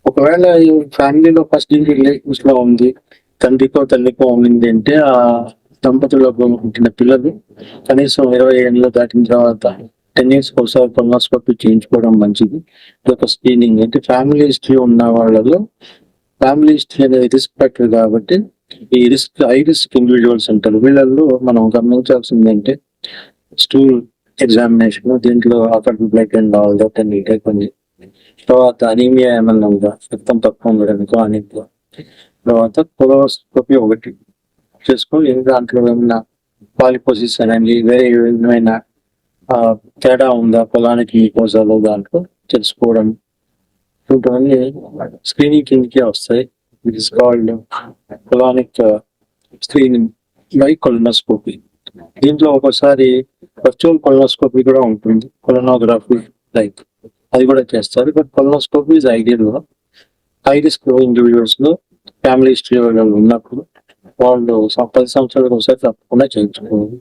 ఒకవేళ ఈ ఫ్యామిలీలో ఫస్ట్ డిగ్రీ రిలేషన్స్ లో ఉంది, తండ్రికో తల్లికో ఉంది అంటే ఆ దంపతులకు పుట్టిన పిల్లలు కనీసం 20 ఏళ్ళు దాటిన తర్వాత 10 years ఒకసారి కొలనోస్కోపీ చేయించుకోవడం మంచిది. ఇది ఒక స్క్రీనింగ్. అంటే ఫ్యామిలీ హిస్టరీ ఉన్న వాళ్ళలో ఫ్యామిలీ హిస్టరీ అనేది రిస్క్ ఫ్యాక్టర్ కాబట్టి ఈ హై రిస్క్ ఇండివిజువల్స్ అంటారు. వీళ్ళల్లో మనం గమనించాల్సింది అంటే స్టూల్ ఎగ్జామినేషన్, దీంట్లో అక్కడ blood and all that and కొన్ని తర్వాత అనీమియా ఏమన్నా ఉందా, రక్తం తక్కువ ఉండడానికి అనీమియా, తర్వాత కొలనోస్కోపీ ఒకటి చేసుకొని దాంట్లో ఏమైనా పాలిపోసిస్ అనేది వేరే ఏమైనా తేడా ఉందా పొలానికి కోసాలో దాంట్లో తెలుసుకోవడం, ఇటువంటి స్క్రీనింగ్ కిందకే వస్తాయి. It is called colonic screening by colonoscopy. దీంట్లో ఒకసారి వర్చువల్ కొలనోస్కోపీ కూడా ఉంటుంది, కొలనోగ్రఫీ లైక్ అది కూడా చేస్తారు. బట్ కొలనోస్కోపీ ఇస్ ఐడియల్ గా హై రిస్క్ ఇండివిజువల్స్ లో ఫ్యామిలీ హిస్టరీ ఉన్నప్పుడు వాళ్ళు 10 సంవత్సరాలకు ఒకసారి తప్పకుండా చేయించుకోవాలి.